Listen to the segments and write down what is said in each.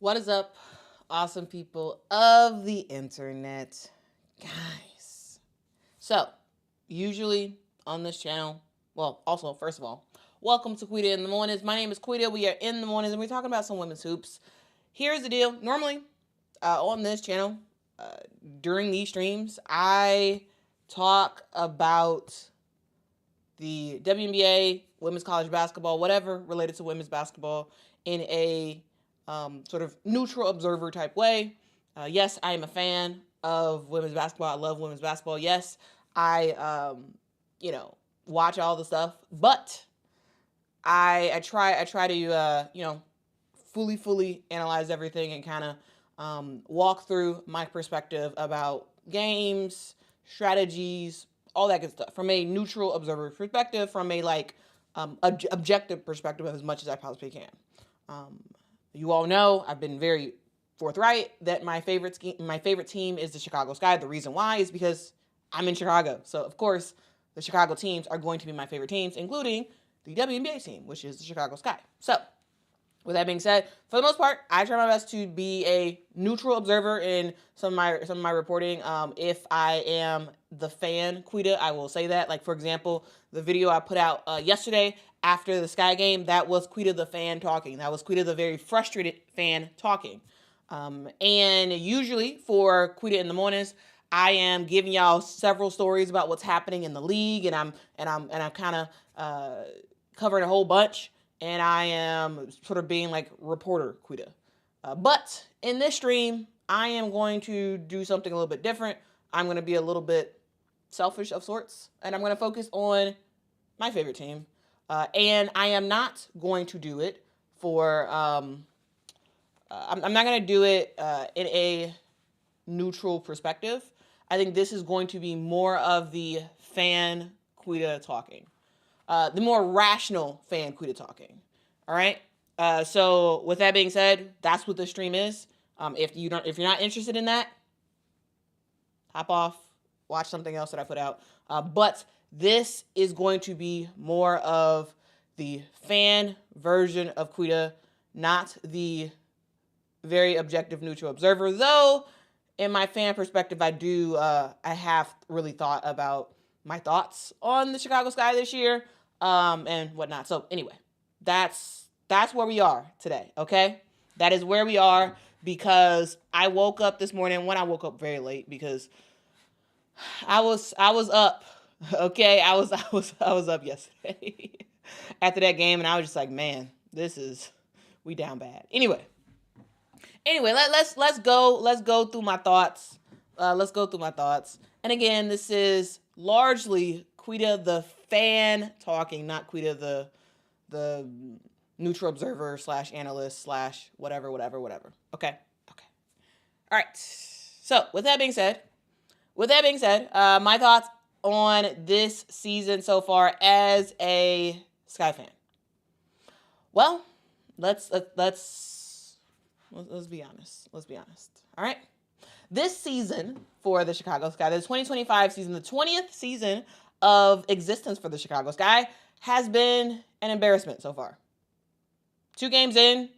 What is up, awesome people of the internet? Guys. So, usually on this channel, also, first of all, welcome to Quita in the Mornings. My name is Quita. We are in the mornings and we're talking about some women's hoops. Here's the deal. Normally, on this channel, during these streams, I talk about the WNBA, women's college basketball, whatever related to women's basketball in a sort of neutral observer type way. Yes, I am a fan of women's basketball. I love women's basketball. Yes, I watch all the stuff, but I try to fully analyze everything and kind of walk through my perspective about games, strategies, all that good stuff from a neutral observer perspective, from a objective perspective as much as I possibly can. You all know I've been very forthright that my favorite team is the Chicago Sky. The reason why is because I'm in Chicago. So, of course, the Chicago teams are going to be my favorite teams, including the WNBA team, which is the Chicago Sky. So, with that being said, for the most part, I try my best to be a neutral observer in some of my reporting. If I am the fan, Quita, I will say that. Like, for example, the video I put out yesterday after the Sky game, that was Quita the fan talking. That was Quita the very frustrated fan talking. And usually for Quita in the Mornings, I am giving y'all several stories about what's happening in the league, and I'm kind of covering a whole bunch. And I am sort of being like reporter Quita. But in this stream, I am going to do something a little bit different. I'm going to be a little bit selfish of sorts. And I'm going to focus on my favorite team. And I am not going to do it for... I'm not going to do it in a neutral perspective. I think this is going to be more of the fan Quita talking. The more rational fan Quita talking. All right. So with that being said, that's what the stream is. If you're not interested in that, hop off, watch something else that I put out. But this is going to be more of the fan version of Quita, not the very objective neutral observer. Though, in my fan perspective, I have really thought about my thoughts on the Chicago Sky this year. And whatnot. So anyway, that's where we are today. Okay, that is where we are because I woke up this morning. When I woke up very late because I was up. Okay, I was up yesterday after that game, and I was just like, man, we down bad. Anyway, let's go through my thoughts. And again, this is largely Quita the fan talking, not Quita the neutral observer / analyst / whatever. Okay. All right. So with that being said, my thoughts on this season so far as a Sky fan. Well, let's be honest. All right. This season for the Chicago Sky, the 2025 season, the 20th season of existence for the Chicago Sky, has been an embarrassment so far. 2 games in,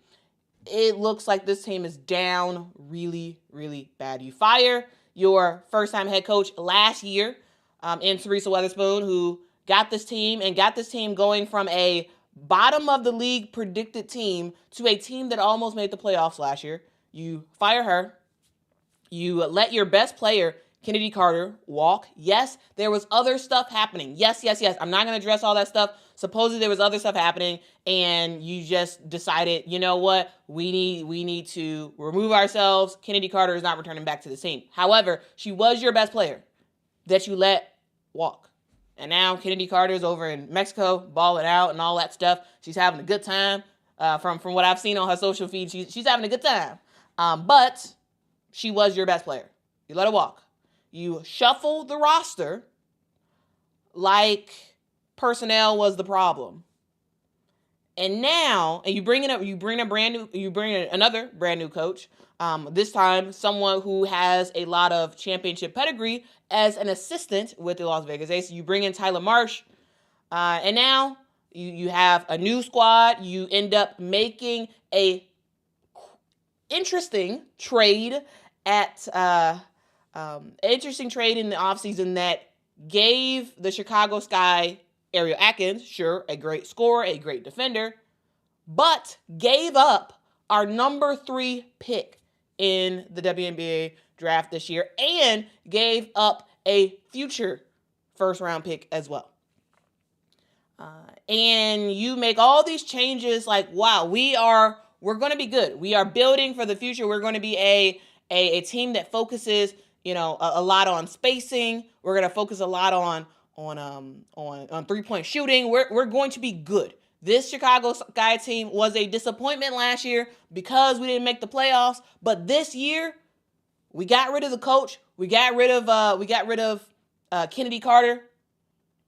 it looks like this team is down really, really bad. You fire your first-time head coach last year in Teresa Weatherspoon, who got this team going from a bottom-of-the-league predicted team to a team that almost made the playoffs last year. You fire her. You let your best player, Kennedy Carter, walk. Yes, there was other stuff happening. Yes. I'm not going to address all that stuff. Supposedly there was other stuff happening, and you just decided, you know what? We need to remove ourselves. Kennedy Carter is not returning back to the team. However, she was your best player that you let walk. And now Kennedy Carter is over in Mexico, balling out and all that stuff. She's having a good time. From what I've seen on her social feed, she's having a good time. But she was your best player. You let her walk. You shuffle the roster like personnel was the problem. And now, you bring another brand new coach. This time, someone who has a lot of championship pedigree as an assistant with the Las Vegas Aces. You bring in Tyler Marsh, and now you have a new squad. You end up making a interesting trade at interesting trade in the offseason that gave the Chicago Sky Ariel Atkins, sure, a great scorer, a great defender, but gave up our number 3 pick in the WNBA draft this year and gave up a future first-round pick as well. And you make all these changes like, wow, we're going to be good. We are building for the future. We're going to be a team that focuses, a lot on spacing. We're going to focus a lot on three-point shooting. We're going to be good. This Chicago Sky team was a disappointment last year because we didn't make the playoffs. But this year, we got rid of the coach. We got rid of Kennedy Carter.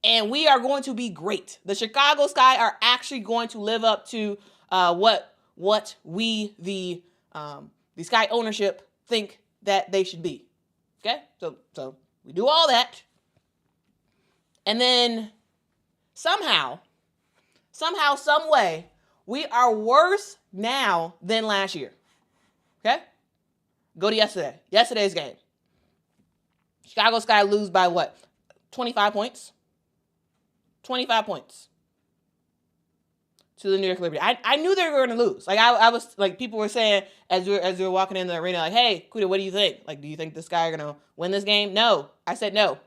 And we are going to be great. The Chicago Sky are actually going to live up to what we, the Sky ownership, think that they should be. Okay? So we do all that. And then somehow, some way, we are worse now than last year. Okay? Go to yesterday's game. Chicago Sky lose by what? 25 points? 25 points to the New York Liberty. I knew they were going to lose. Like I was like, people were saying as we were walking in the arena, like, hey, Quita, what do you think? Like, do you think this guy are going to win this game? No. I said no.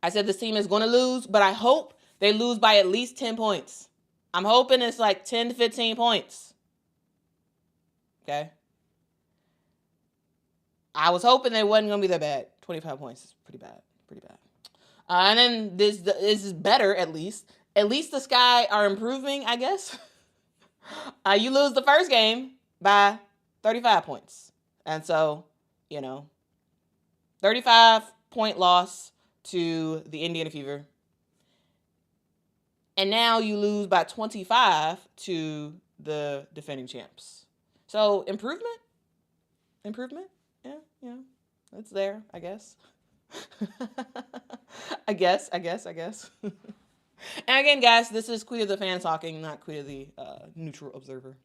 I said this team is going to lose, but I hope they lose by at least 10 points. I'm hoping it's like 10 to 15 points. Okay? I was hoping they wasn't going to be that bad. 25 points is pretty bad. And then this is better, at least. At least the Sky are improving, I guess. You lose the first game by 35 points. And so, 35-point loss to the Indiana Fever. And now you lose by 25 to the defending champs. So, improvement? Yeah, it's there, I guess. I guess. And again, guys, this is Quita the fan talking, not Quita the neutral observer.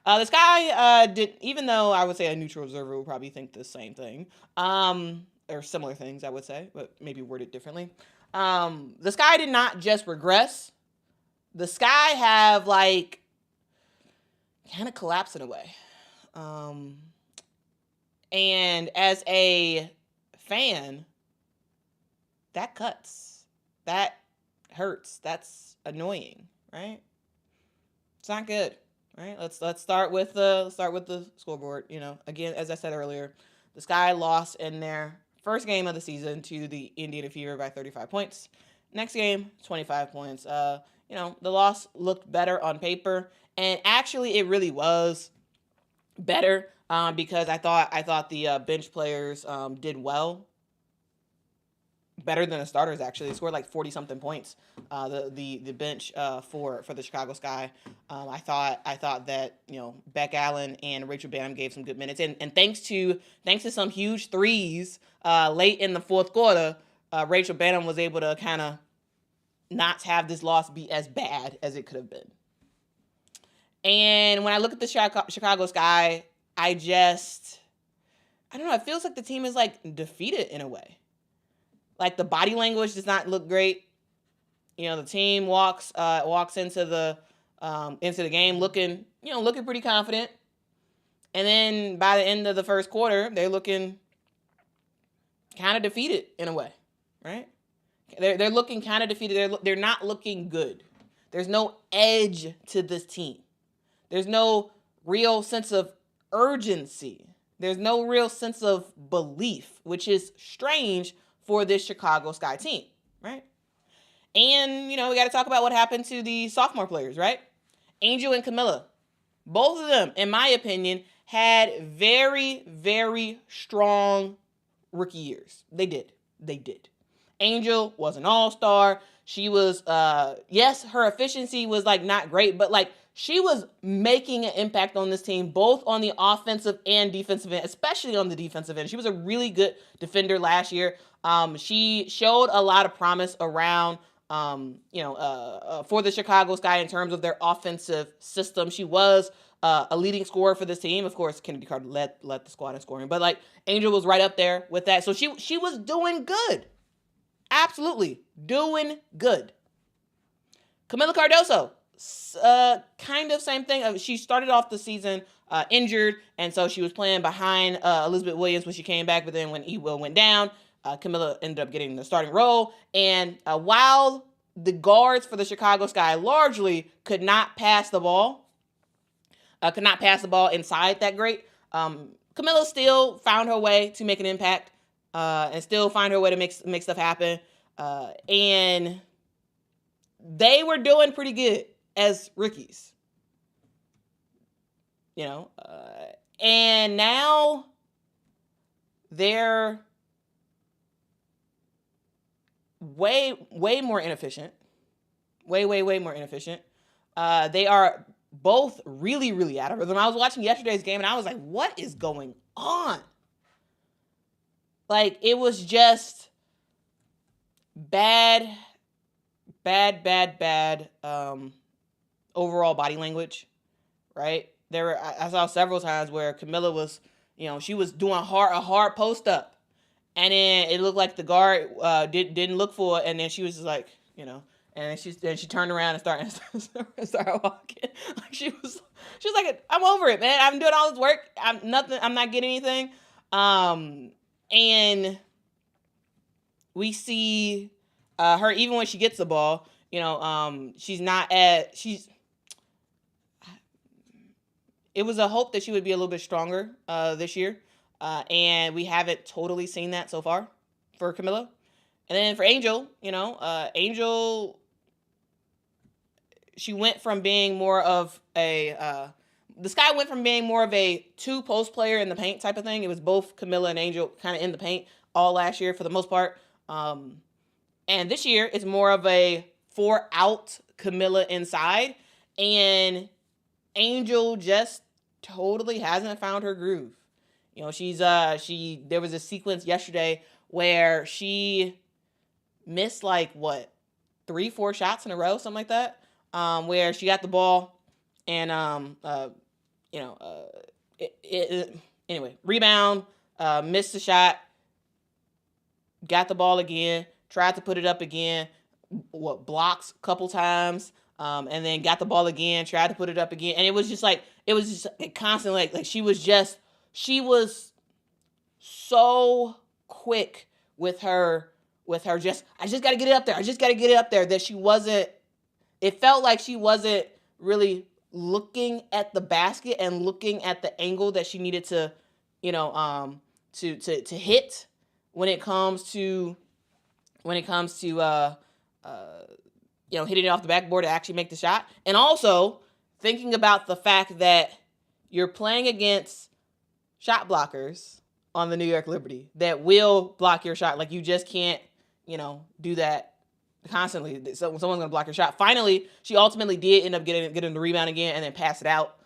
The Sky did, even though I would say a neutral observer would probably think the same thing, or similar things, I would say, but maybe worded differently. The Sky did not just regress. The Sky have kind of collapsed in a way. And as a fan, that cuts. That hurts. That's annoying, right? It's not good, right? Let's start with the scoreboard. Again, as I said earlier, the Sky lost in their first game of the season to the Indiana Fever by 35 points. Next game, 25 points. The loss looked better on paper, and actually, it really was better because I thought the bench players did well. Better than the starters, actually. They scored like 40-something points. The bench for the Chicago Sky. I thought that Beck Allen and Rachel Bannum gave some good minutes, and thanks to some huge threes late in the fourth quarter, Rachel Bannum was able to kind of not have this loss be as bad as it could have been. And when I look at the Chicago Sky, I don't know. It feels like the team is defeated in a way. The body language does not look great. The team walks into the game looking pretty confident. And then by the end of the first quarter, they're looking kind of defeated in a way, right? They're looking kind of defeated. They're not looking good. There's no edge to this team. There's no real sense of urgency. There's no real sense of belief, which is strange for this Chicago Sky team, right? And, we got to talk about what happened to the sophomore players, right? Angel and Camilla. Both of them, in my opinion, had very, very strong rookie years. They did. Angel was an all-star. She was, yes, her efficiency was, not great, but, she was making an impact on this team, both on the offensive and defensive end, especially on the defensive end. She was a really good defender last year. She showed a lot of promise around for the Chicago Sky in terms of their offensive system. She was a leading scorer for this team. Of course, Kennedy Carter led the squad in scoring, but like Angel was right up there with that. So she was doing good. Absolutely doing good. Camila Cardoso, kind of same thing. She started off the season injured, and so she was playing behind Elizabeth Williams when she came back, but then when E-Will went down, Camila ended up getting the starting role. And while the guards for the Chicago Sky largely could not pass the ball inside that great, Camila still found her way to make an impact and still find her way to make stuff happen. And they were doing pretty good as rookies, and now they're way more inefficient. Way more inefficient. They are both really out of rhythm. I was watching yesterday's game and I was like, what is going on? Like, it was just bad overall body language, right? I saw several times where Camila was, she was doing a hard post up, and then it looked like the guard didn't look for it, and then she was just like, and she turned around and started walking. Like she was like, I'm over it, man. I'm doing all this work. I'm not getting anything. And we see her, even when she gets the ball, it was a hope that she would be a little bit stronger this year. And we haven't totally seen that so far for Camila. And then for Angel, Angel, she went from being more of the Sky went from being more of a 2-post player in the paint type of thing. It was both Camila and Angel kind of in the paint all last year for the most part. And this year it's more of a 4-out Camila inside. And Angel just totally hasn't found her groove. There was a sequence yesterday where she missed 3-4 shots in a row, something like that, where she got the ball and rebound, missed the shot, got the ball again, tried to put it up again, blocks a couple times, and then got the ball again, tried to put it up again, and it was just constantly like she was so quick with her I just got to get it up there, that it felt like she wasn't really looking at the basket and looking at the angle that she needed to hit when it comes to hitting it off the backboard to actually make the shot. And also thinking about the fact that you're playing against shot blockers on the New York Liberty that will block your shot. Like, you just can't, do that constantly. Someone's going to block your shot. Finally, she ultimately did end up getting the rebound again and then pass it out.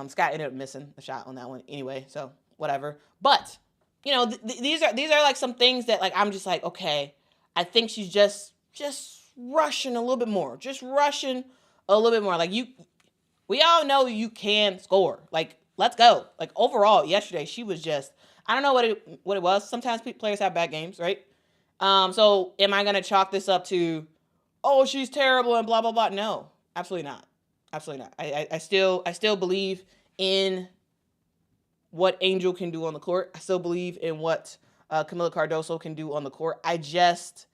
Scott ended up missing the shot on that one anyway, so whatever. But, these are like some things that I'm just like, okay, I think she's just rushing a little bit more. Like, we all know you can score. Like, let's go. Like, overall, yesterday, she was just, I don't know what it was. Sometimes players have bad games, right? So am I going to chalk this up to, oh, she's terrible and blah, blah, blah? No, absolutely not. Absolutely not. I still believe in what Angel can do on the court. I still believe in what Camila Cardoso can do on the court. I just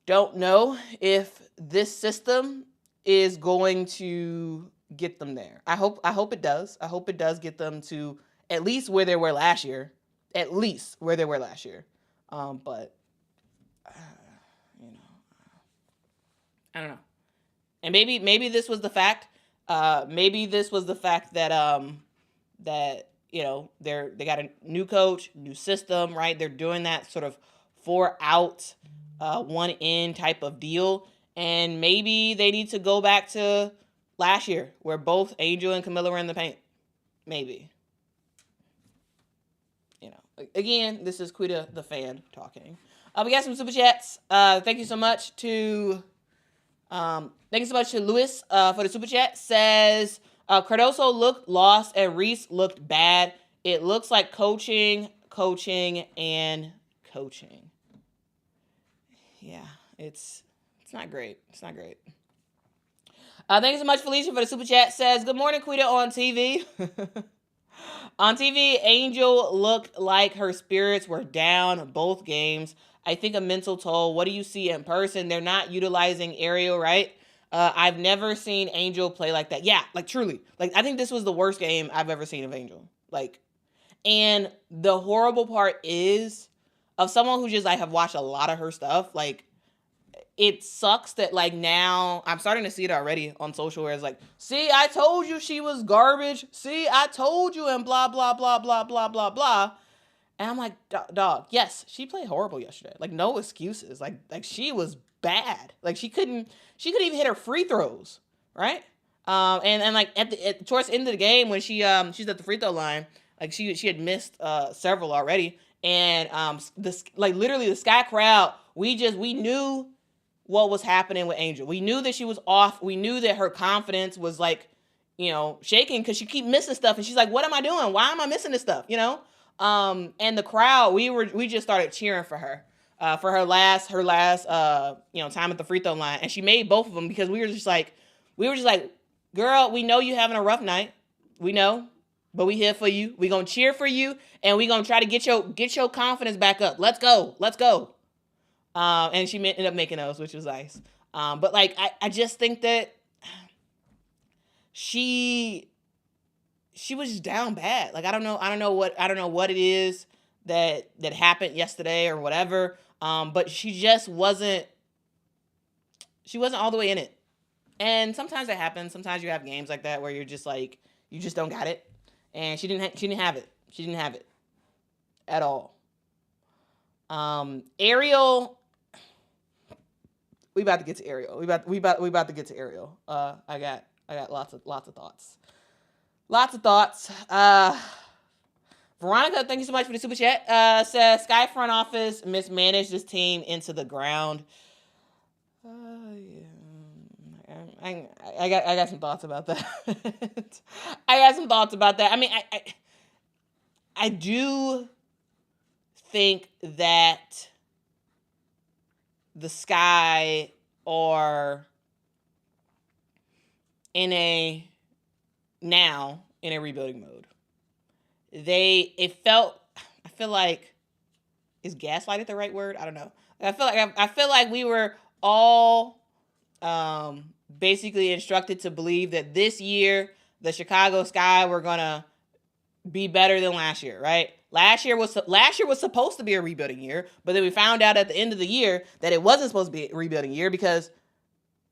don't know if this system is going to get them there. I hope it does. I hope it does get them to at least where they were last year. But I don't know. And maybe this was the fact. Maybe this was the fact that they got a new coach, new system, right? They're doing that sort of 4-out, 1-in type of deal, and maybe they need to go back to last year where both Angel and Camila were in the paint. Maybe. Again, this is Quita the fan talking. We got some super chats. Thank you so much to Lewis for the super chat. Says Cardoso looked lost and Reese looked bad. It looks like coaching, and coaching. Yeah, it's not great. It's not great. Thank you so much, Felicia, for the super chat. Says, good morning, Quita on TV. On TV, Angel looked like her spirits were down both games. I think a mental toll. What do you see in person? They're not utilizing Ariel, right? I've never seen Angel play like that. Yeah, like truly. Like, I think this was the worst game I've ever seen of Angel. Like, and the horrible part is, of someone who just like have watched a lot of her stuff, like, it sucks that like now I'm starting to see it already on social where it's like, see, I told you she was garbage. See, I told you, and blah, blah, blah, blah, blah, blah, blah. And I'm like, dog, yes, she played horrible yesterday. Like, no excuses. Like she was bad. Like she couldn't even hit her free throws, right? And like towards the end of the game when she's at the free throw line, like she had missed several already. And this, like, literally the Sky crowd, we knew what was happening with Angel. We knew that she was off. We knew that her confidence was like, shaking because she keep missing stuff. And she's like, what am I doing? Why am I missing this stuff? And the crowd, we just started cheering for her, for her last, time at the free throw line. And she made both of them because we were just like, girl, we know you having a rough night. We know, but we here for you. We gonna cheer for you, and we gonna try to get your confidence back up. Let's go. And she ended up making those, which was nice. But like, I just think that she was just down bad. Like, I don't know what it is that happened yesterday or whatever. But she just wasn't all the way in it. And sometimes that happens. Sometimes you have games like that where you're just like, you just don't got it. And she didn't have it. She didn't have it at all. Ariel, we about to get to Ariel. We about to get to Ariel. I got lots of thoughts. Veronica, thank you so much for the super chat. Says Sky front office mismanaged this team into the ground. Yeah. I got some thoughts about that. I mean, I do think that the Sky are in a rebuilding mode. I feel like, is gaslighted the right word? I don't know. I feel like we were all basically instructed to believe that this year the Chicago Sky were gonna be better than last year, right? Last year was supposed to be a rebuilding year, but then we found out at the end of the year that it wasn't supposed to be a rebuilding year because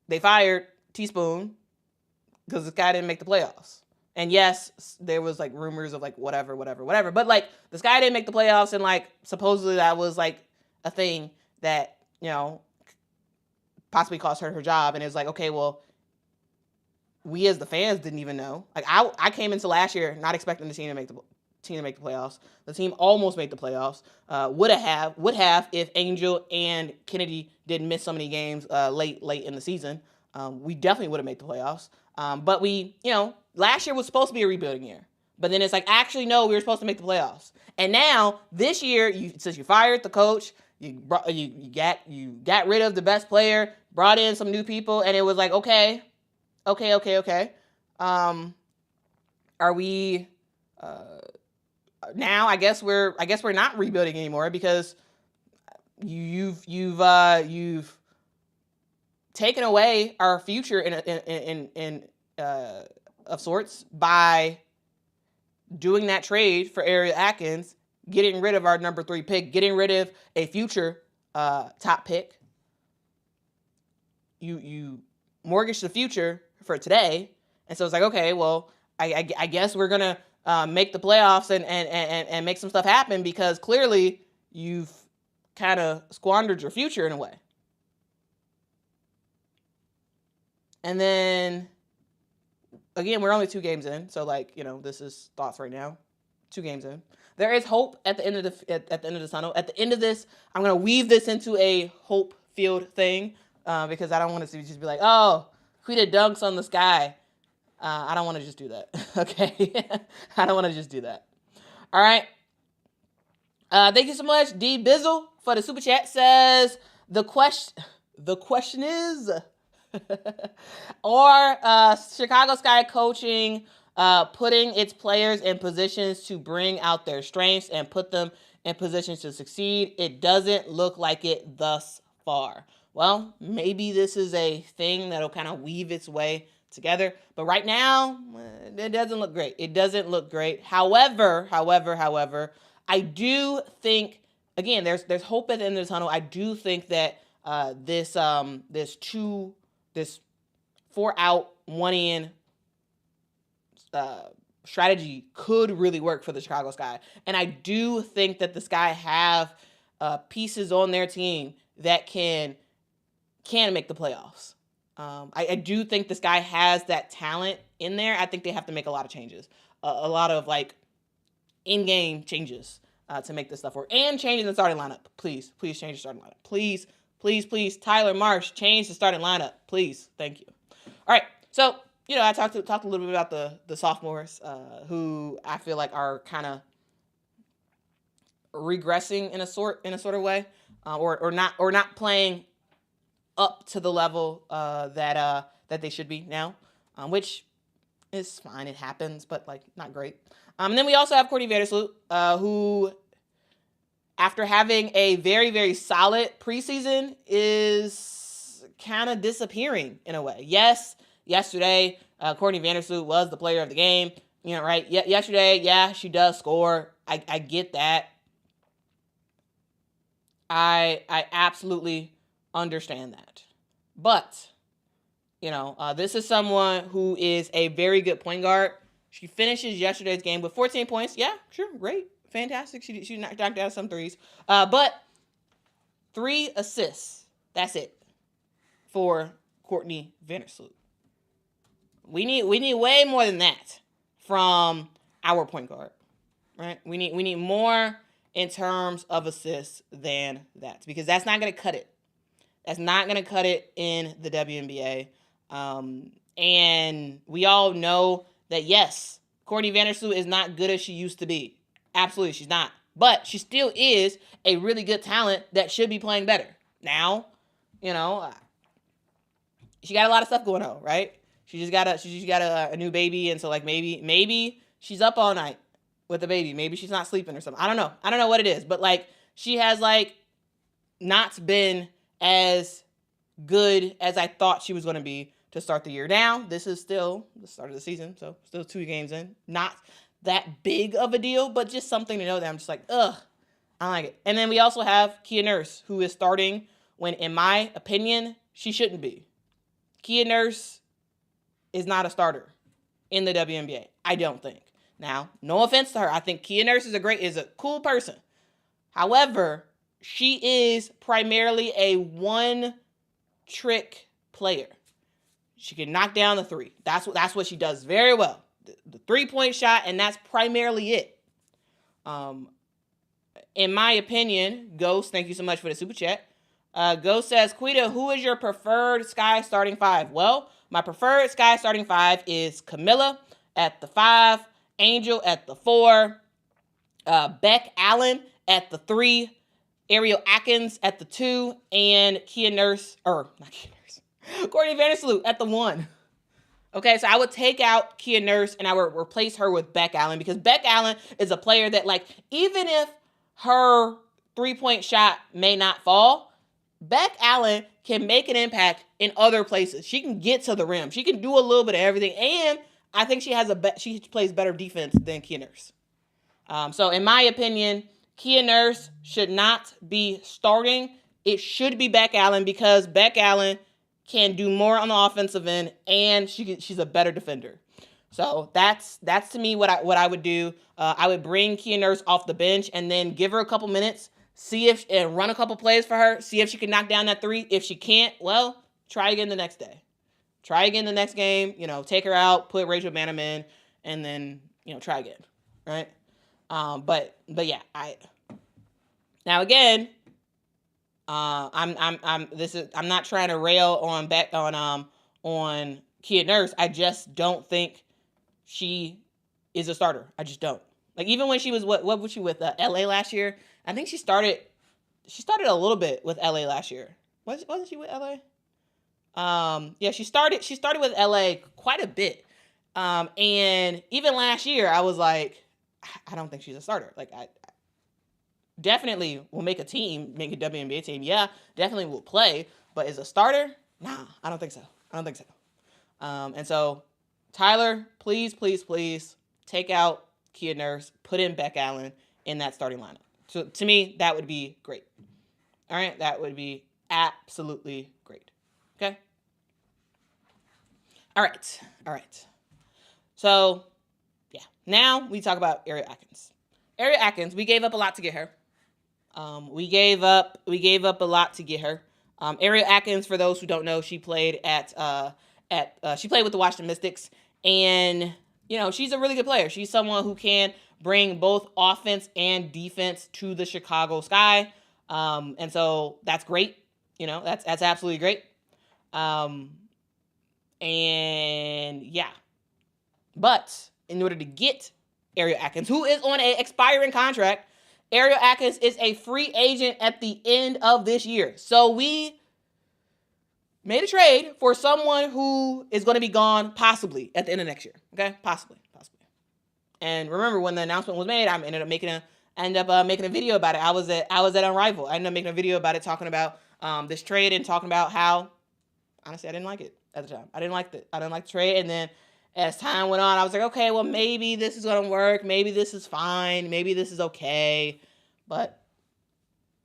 they fired Teaspoon because the Sky didn't make the playoffs. And yes, there was like rumors of like whatever, but like the Sky didn't make the playoffs, and like supposedly that was like a thing that, possibly cost her job. And it was like, okay, well, we as the fans didn't even know. Like I came into last year not expecting the team to make the playoffs. The team almost made the playoffs. Would have if Angel and Kennedy didn't miss so many games late in the season. We definitely would have made the playoffs. But we, last year was supposed to be a rebuilding year. But then it's like, actually, no, we were supposed to make the playoffs. And now this year, since you fired the coach, you got rid of the best player, brought in some new people, and it was like, okay. Are we now? I guess we're not rebuilding anymore because you've taken away our future in of sorts by doing that trade for Ariel Atkins, getting rid of our number 3 pick, getting rid of a future top pick. You mortgage the future for today, and so it's like, okay, well, I guess we're gonna make the playoffs and make some stuff happen because clearly you've kind of squandered your future in a way. And then again, we're only 2 games in, so like, this is thoughts right now. 2 games in. There is hope at the end of the end of the tunnel. At the end of this, I'm gonna weave this into a hope-filled thing because I don't want to just be like, oh, Quita dunks on the sky. I don't want to just do that. Okay, I don't want to just do that. All right. Thank you so much, D Bizzle, for the super chat. Says the question is, or Chicago Sky coaching putting its players in positions to bring out their strengths and put them in positions to succeed. It doesn't look like it thus far. Well, maybe this is a thing that'll kind of weave its way together. But right now, it doesn't look great. It doesn't look great. However, I do think, again, there's hope at the end of the tunnel. I do think that this 4 out, 1 in strategy could really work for the Chicago Sky. And I do think that the Sky have pieces on their team that can make the playoffs. I do think the Sky has that talent in there. I think they have to make a lot of changes, a lot of like in-game changes to make this stuff work, and changing the starting lineup. Please change the starting lineup. Please, Tyler Marsh, change the starting lineup. Please, thank you. All right, so I talked a little bit about the sophomores who I feel like are kind of regressing in a sort of way, or not playing up to the level that they should be now, which is fine. It happens, but like not great. And then we also have Courtney Vandersloot, who, after having a very, very solid preseason, is kind of disappearing in a way. Yes, yesterday, Courtney Vandersloot was the player of the game. Right? Yesterday, yeah, she does score. I get that. I absolutely understand that. But, this is someone who is a very good point guard. She finishes yesterday's game with 14 points. Yeah, sure, great, fantastic. She knocked down some threes. But 3 assists. That's it for Courtney Vandersloot. We need way more than that from our point guard, right? We need more in terms of assists than that, because that's not going to cut it. That's not going to cut it in the WNBA. And we all know that, yes, Courtney Vandersloot is not good as she used to be. Absolutely, she's not. But she still is a really good talent that should be playing better. Now, she got a lot of stuff going on, right? She just got a new baby, and so like maybe she's up all night with the baby. Maybe she's not sleeping or something. I don't know what it is, but like she has like not been as good as I thought she was going to be to start the year. Now, this is still the start of the season, so still 2 games in. Not that big of a deal, but just something to know that I'm just like, ugh, I don't like it. And then we also have Kia Nurse, who is starting when, in my opinion, she shouldn't be. Kia Nurse is not a starter in the WNBA, I don't think. Now, no offense to her. I think Kia Nurse is a cool person. However, she is primarily a one-trick player. She can knock down the 3. That's what she does very well. The 3-point shot, and that's primarily it. In my opinion, Ghost, thank you so much for the super chat. Ghost says, Quita, who is your preferred Sky starting 5? Well, my preferred Sky starting 5 is Camilla at the 5, Angel at the 4, Beck Allen at the 3, Ariel Atkins at the 2, and Courtney Vandersloot at the 1. Okay, so I would take out Kia Nurse and I would replace her with Beck Allen, because Beck Allen is a player that, like, even if her 3-point shot may not fall, Beck Allen can make an impact in other places. She can get to the rim. She can do a little bit of everything, and I think she plays better defense than Kia Nurse. So in my opinion, Kia Nurse should not be starting. It should be Beck Allen, because Beck Allen can do more on the offensive end, and she's a better defender. So that's to me what I would do. I would bring Kia Nurse off the bench and then give her a couple minutes, and run a couple plays for her, see if she can knock down that 3. If she can't, well, try again the next day. Try again the next game, take her out, put Rachel Banham in, and then, try again, right? But yeah, now again, I'm not trying to rail on Kia Nurse. I just don't think she is a starter. I just don't. Like, even when she was what was she with LA last year? I think she started a little bit with LA last year. Wasn't she with LA? Yeah, she started with LA quite a bit. And even last year I was like, I don't think she's a starter. Like, I definitely will make a WNBA team. Yeah, definitely will play, but as a starter, nah, I don't think so. And so, Tyler, please take out Kia Nurse, put in Beck Allen in that starting lineup. So to me, that would be great. All right, that would be absolutely great. Okay. All right. So, yeah. Now we talk about Ariel Atkins. Ariel Atkins, we gave up a lot to get her. We gave up a lot to get her. Ariel Atkins, for those who don't know, she played she played with the Washington Mystics, and she's a really good player. She's someone who can bring both offense and defense to the Chicago Sky, and so that's great. That's absolutely great. And yeah, but in order to get Ariel Atkins, who is on an expiring contract, Ariel Atkins is a free agent at the end of this year. So we made a trade for someone who is going to be gone possibly at the end of next year. Okay, possibly. And remember, when the announcement was made, I ended up making a video about it. I was at Unrivaled. I ended up making a video about it, talking about this trade and talking about how, honestly, I didn't like it at the time. I didn't like the trade. And then as time went on, I was like, okay, well, maybe this is going to work. Maybe this is fine. Maybe this is okay. But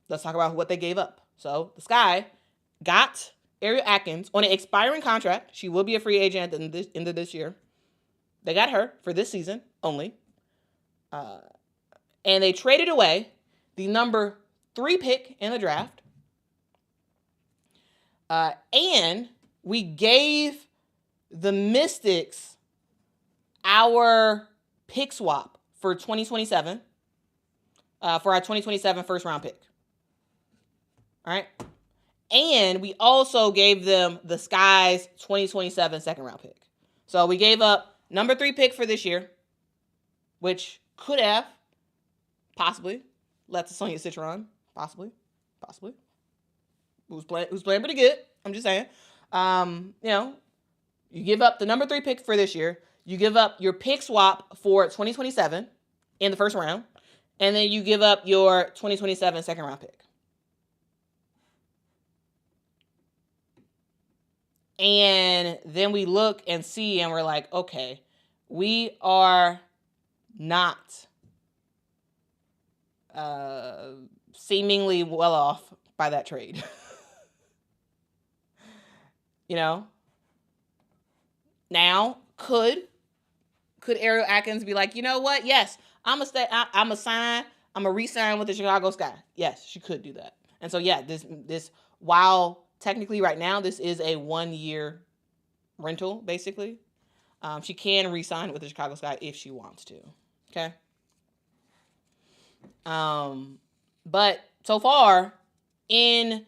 let's talk about what they gave up. So the Sky got Ariel Atkins on an expiring contract. She will be a free agent at the end of this year. They got her for this season only. And they traded away the number 3 pick in the draft. And we gave the Mystics our pick swap for 2027, for our 2027 first round pick. All right. And we also gave them the Sky's 2027 second round pick. So we gave up number 3 pick for this year, which could have possibly led to Sonia Citron. Possibly. Who's playing pretty good. I'm just saying. You give up the number 3 pick for this year. You give up your pick swap for 2027 in the first round. And then you give up your 2027 second round pick. And then we look and see, and we're like, okay, we are not seemingly well off by that trade. Now, could Ariel Atkins be like, you know what? Yes, I'm a re-sign with the Chicago Sky. Yes, she could do that. And so, yeah, this while technically right now this is a 1-year rental, basically, she can re-sign with the Chicago Sky if she wants to. Okay. But so far in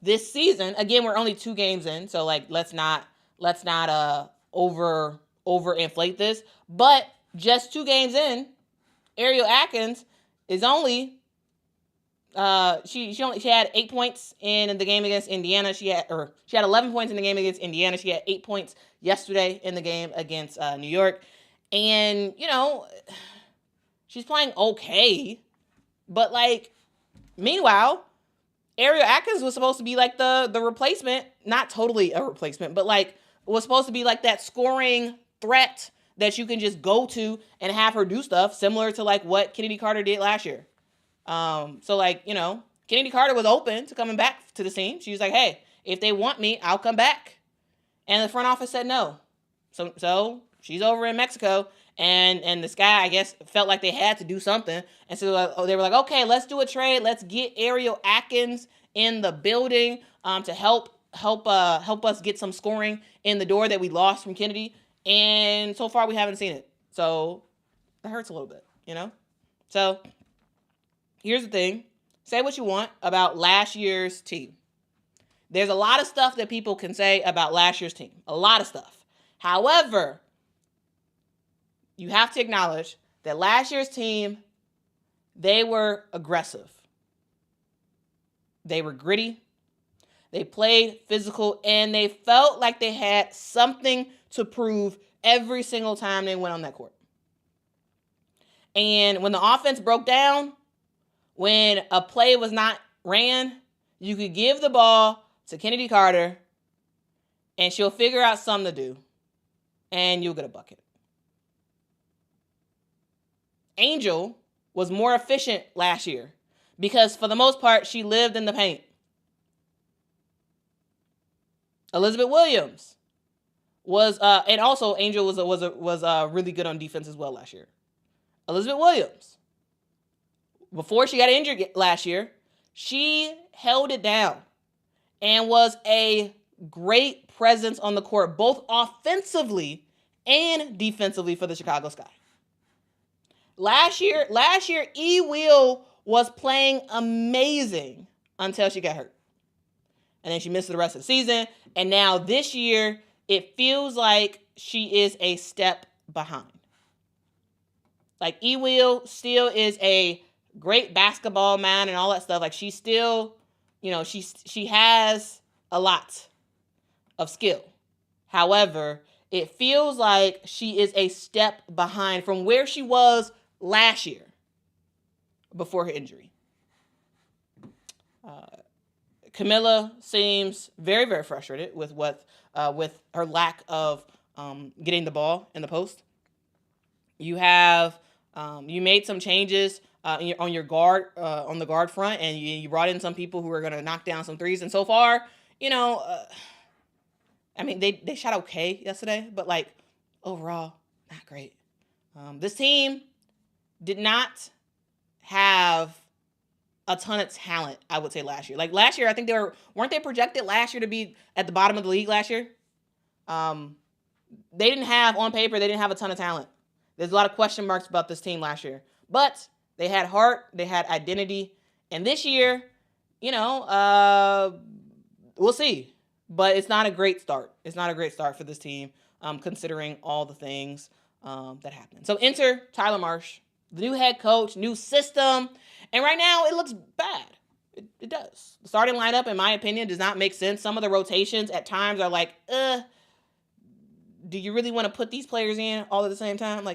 this season, again, we're only 2 games in, so like let's not overinflate this. But just 2 games in, Ariel Atkins is only she had 8 points in the game against Indiana. She had 11 points in the game against Indiana. She had 8 points yesterday in the game against New York. And she's playing okay. But meanwhile, Ariel Atkins was supposed to be like the replacement, not totally a replacement, but was supposed to be like that scoring threat that you can just go to and have her do stuff similar to what Kennedy Carter did last year. Kennedy Carter was open to coming back to the team. She was like, hey, if they want me, I'll come back. And the front office said no. So she's over in Mexico. And the Sky, I guess, felt like they had to do something. And so they were like, okay, let's do a trade. Let's get Ariel Atkins in the building to help us get some scoring in the door that we lost from Kennedy. And so far, we haven't seen it. So that hurts a little bit, So here's the thing. Say what you want about last year's team. There's a lot of stuff that people can say about last year's team. A lot of stuff. However, you have to acknowledge that last year's team, they were aggressive. They were gritty. They played physical, and they felt like they had something to prove every single time they went on that court. And when the offense broke down, when a play was not ran, you could give the ball to Kennedy Carter, and she'll figure out something to do, and you'll get a bucket. Angel was more efficient last year because, for the most part, she lived in the paint. Elizabeth Williams was, and also Angel was really good on defense as well last year. Elizabeth Williams, before she got injured last year, she held it down and was a great presence on the court, both offensively and defensively for the Chicago Sky. Last year, E. Will was playing amazing until she got hurt. And then she missed the rest of the season. And now this year, it feels like she is a step behind. Like, E. Will still is a great basketball man and all that stuff. Like, she still, she has a lot of skill. However, it feels like she is a step behind from where she was last year before her injury. Camilla seems very, very frustrated with her lack of getting the ball in the post. You made some changes on the guard front, and you brought in some people who are going to knock down some threes. And so far, they shot okay yesterday, but overall, not great. This team did not have a ton of talent, I would say, last year. Like, last year, I think weren't they projected last year to be at the bottom of the league last year? They didn't have a ton of talent. There's a lot of question marks about this team last year. But they had heart, they had identity. And this year, we'll see. But it's not a great start. It's not a great start for this team, considering all the things that happened. So enter Tyler Marsh, the new head coach, new system. And right now, it looks bad. It does. The starting lineup, in my opinion, does not make sense. Some of the rotations at times are like, do you really want to put these players in all at the same time?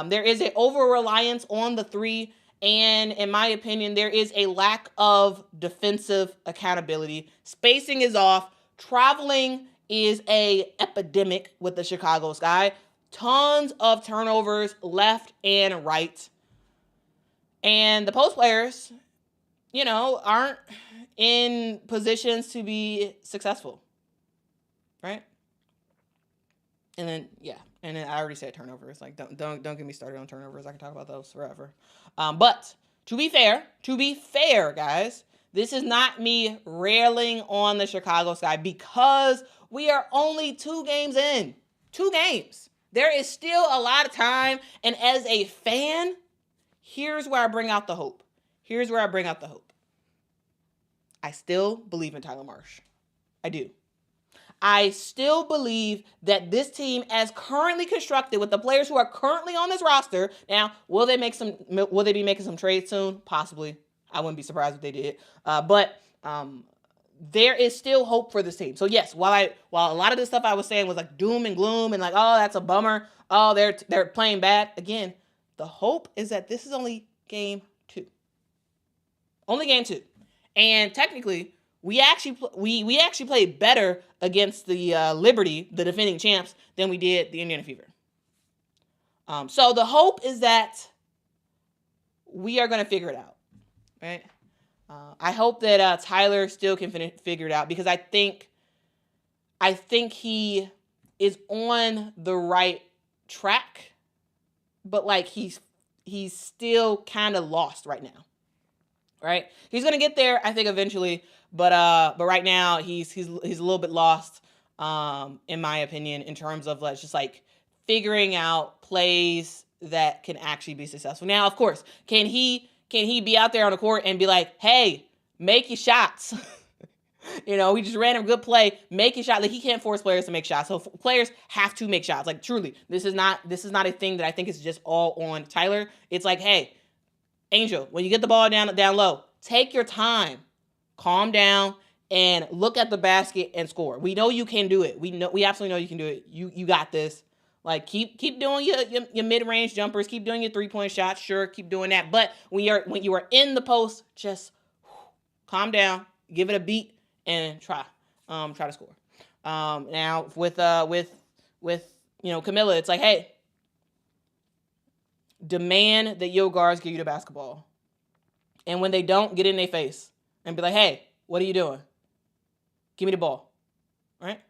There is an over-reliance on the three. And in my opinion, there is a lack of defensive accountability. Spacing is off. Traveling is an epidemic with the Chicago Sky. Tons of turnovers left and right. And the post players, aren't in positions to be successful. Right? And then, and then I already said turnovers. Like, don't get me started on turnovers. I can talk about those forever. But to be fair, guys, this is not me railing on the Chicago Sky because we are only 2 games in. 2 games. There is still a lot of time. And as a fan, here's where I bring out the hope. I still believe in Tyler Marsh. I do. I still believe that this team, as currently constructed with the players who are currently on this roster, now, will they be making some trades soon? Possibly. I wouldn't be surprised if they did. But there is still hope for this team. So yes, while a lot of this stuff I was saying was like doom and gloom and like, oh, that's a bummer. Oh, they're playing bad. Again, the hope is that this is only game 2. Only game 2. And technically, we actually played better against the Liberty, the defending champs, than we did the Indiana Fever. So the hope is that we are going to figure it out, right? I hope that Tyler still can figure it out because I think he is on the right track, but he's still kind of lost right now, right? He's going to get there, I think, eventually. But right now he's a little bit lost, in my opinion, in terms of just figuring out plays that can actually be successful. Now, of course, can he be out there on the court and be like, hey, make your shots? He just ran a good play, make a shot. Like, he can't force players to make shots. So players have to make shots. Like, truly, this is not a thing that I think is just all on Tyler. It's like, hey, Angel, when you get the ball down low, take your time, calm down, and look at the basket and score. We know you can do it. We absolutely know you can do it. You got this. Like, keep doing your mid-range jumpers, keep doing your 3-point shots. Sure, keep doing that. But when you are in the post, just calm down, give it a beat, and try to score. Now with Camilla, it's like, hey, demand that your guards give you the basketball, and when they don't, get in their face and be like, hey, what are you doing? Give me the ball, right?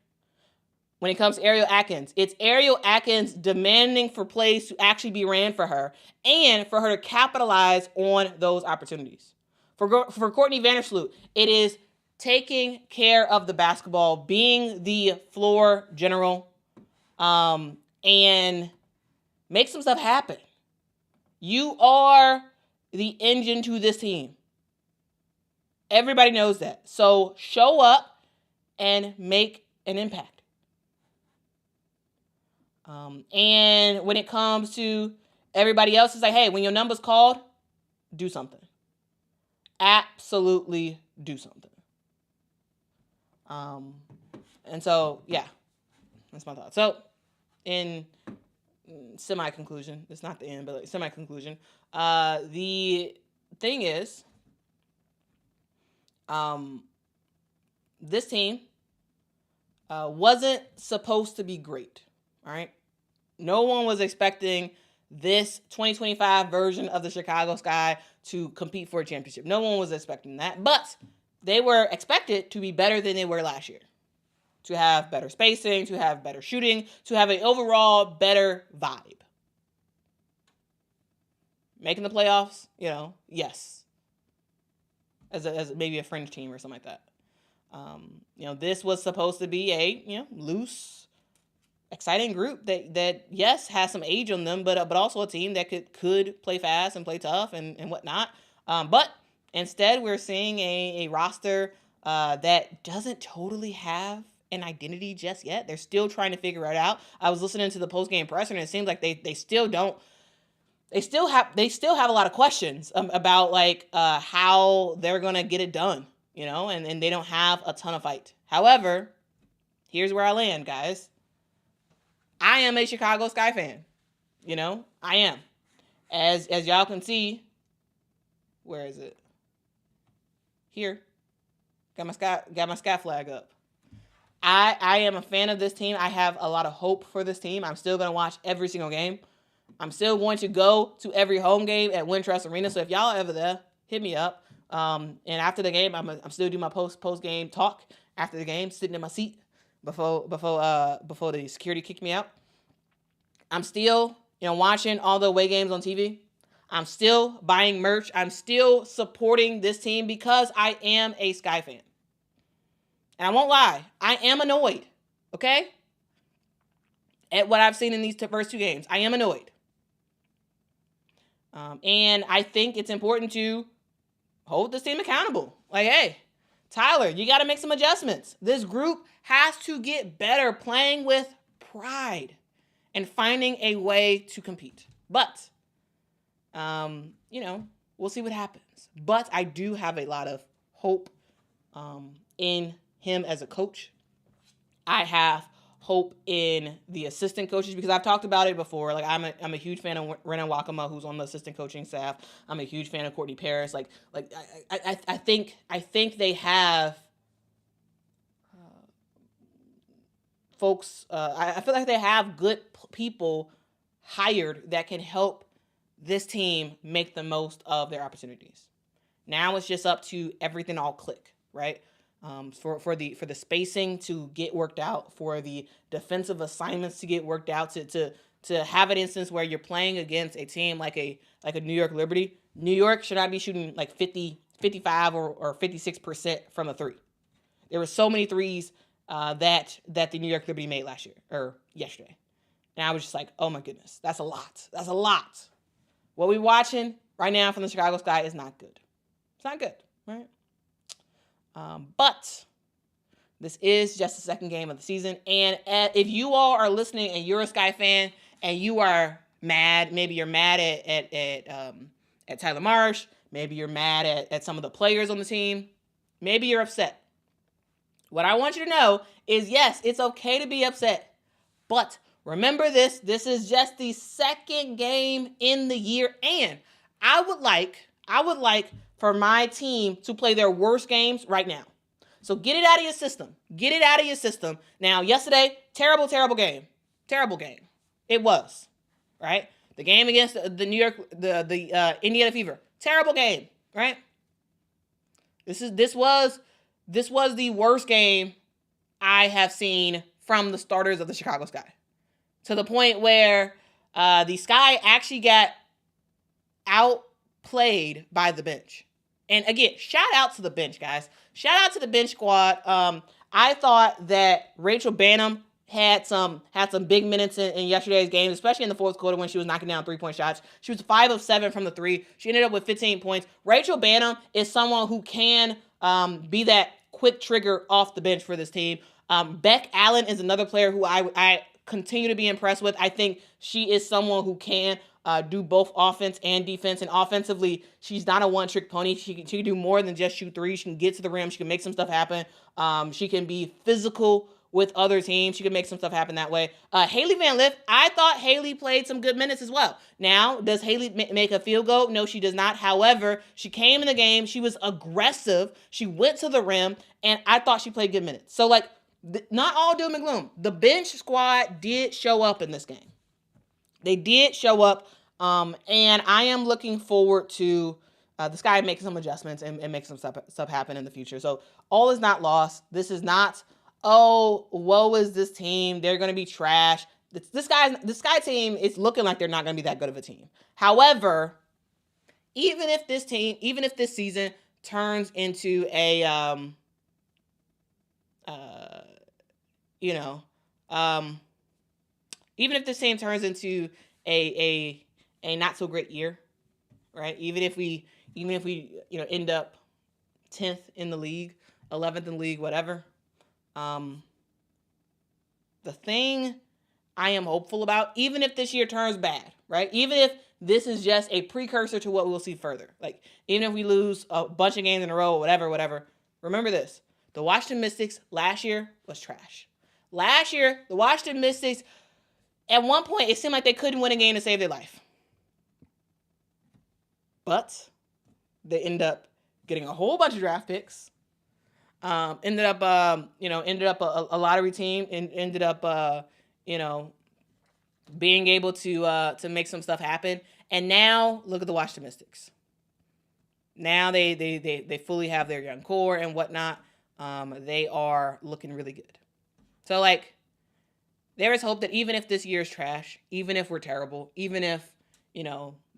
When it comes to Ariel Atkins, it's Ariel Atkins demanding for plays to actually be ran for her and for her to capitalize on those opportunities. For Courtney Vandersloot, it is taking care of the basketball, being the floor general, and make some stuff happen. You are the engine to this team. Everybody knows that. So show up and make an impact. And when it comes to everybody else, it's like, hey, when your number's called, do something. Absolutely do something. And so, yeah, that's my thought. So, in semi-conclusion, it's not the end, but semi-conclusion, the thing is, this team wasn't supposed to be great, all right? No one was expecting this 2025 version of the Chicago Sky to compete for a championship. No one was expecting that, but they were expected to be better than they were last year, to have better spacing, to have better shooting, to have an overall better vibe. Making the playoffs, yes, as maybe a fringe team or something like that. This was supposed to be a loose, exciting group that yes, has some age on them, but also a team that could play fast and play tough and whatnot. But instead, we're seeing a roster that doesn't totally have an identity just yet. They're still trying to figure it out. I was listening to the post-game presser, and it seems like they still don't. They still have a lot of questions about how they're gonna get it done, and they don't have a ton of fight. However, here's where I land, guys. I am a Chicago Sky fan. I am. As y'all can see, where is it? Here. Got my sky flag up. I am a fan of this team. I have a lot of hope for this team. I'm still going to watch every single game. I'm still going to go to every home game at Wintrust Arena. So if y'all are ever there, hit me up. And after the game, I'm still doing my post game talk after the game, sitting in my seat before the security kicked me out. I'm still, watching all the away games on TV. I'm still buying merch. I'm still supporting this team because I am a Sky fan. And I won't lie, I am annoyed, okay? At what I've seen in these first two games. I am annoyed. And I think it's important to hold this team accountable. Like, hey, Tyler, you got to make some adjustments. This group has to get better playing with pride and finding a way to compete. But, we'll see what happens. But I do have a lot of hope in him as a coach. I have hope in the assistant coaches because I've talked about it before. Like, I'm a huge fan of Renan Wakama, who's on the assistant coaching staff. I'm a huge fan of Courtney Paris. I think they have folks. I feel like they have good people hired that can help this team make the most of their opportunities. Now it's just up to everything all click, right? For the spacing to get worked out, for the defensive assignments to get worked out, to have an instance where you're playing against a team like a New York Liberty. New York should not be shooting like 50, 55 or 56% from a three. There were so many threes that the New York Liberty made last year or yesterday. And I was just like, oh my goodness, that's a lot. That's a lot. What we're watching right now from the Chicago Sky is not good. It's not good, right? But this is just the second game of the season. And if you all are listening and you're a Sky fan and you are mad, maybe you're mad at Tyler Marsh, maybe you're mad at some of the players on the team, maybe you're upset. What I want you to know is, yes, it's okay to be upset, but remember this is just the second game in the year, and I would like for my team to play their worst games right now. So get it out of your system. Get it out of your system. Now, yesterday, terrible game. Terrible game. It was, right? The game against the New York, the Indiana Fever. Terrible game, right? This was the worst game I have seen from the starters of the Chicago Sky. To the point where the Sky actually got outplayed by the bench. And again, shout out to the bench, guys. Shout out to the bench squad. I thought that Rachel Banham had some big minutes in yesterday's game, especially in the fourth quarter when she was knocking down 3-point shots. She was 5 of 7 from the three. She ended up with 15 points. Rachel Banham is someone who can be that quick trigger off the bench for this team. Beck Allen is another player who I continue to be impressed with. I think she is someone who can do both offense and defense. And offensively, she's not a one-trick pony. She can do more than just shoot threes. She can get to the rim. She can make some stuff happen. She can be physical with other teams. She can make some stuff happen that way. Haley Van Lith, I thought Haley played some good minutes as well. Now, does Haley make a field goal? No, she does not. However, she came in the game. She was aggressive. She went to the rim, and I thought she played good minutes. So, not all doom and gloom. The bench squad did show up in this game. They did show up, and I am looking forward to the Sky making some adjustments and make some stuff happen in the future. So all is not lost. This is not, oh, woe is this team. They're going to be trash. The Sky team is looking like they're not going to be that good of a team. However, even if this season turns into a, even if this team turns into a not so great year, right? Even if we end up 10th in the league, 11th in the league, whatever. The thing I am hopeful about, even if this year turns bad, right? Even if this is just a precursor to what we'll see further, even if we lose a bunch of games in a row, whatever. Remember this: the Washington Mystics last year was trash. Last year, the Washington Mystics, at one point, it seemed like they couldn't win a game to save their life. But they end up getting a whole bunch of draft picks. Ended up a lottery team, and ended up, being able to make some stuff happen. And now look at the Washington Mystics. Now they fully have their young core and whatnot. They are looking really good. So there is hope that even if this year is trash, even if we're terrible, even if,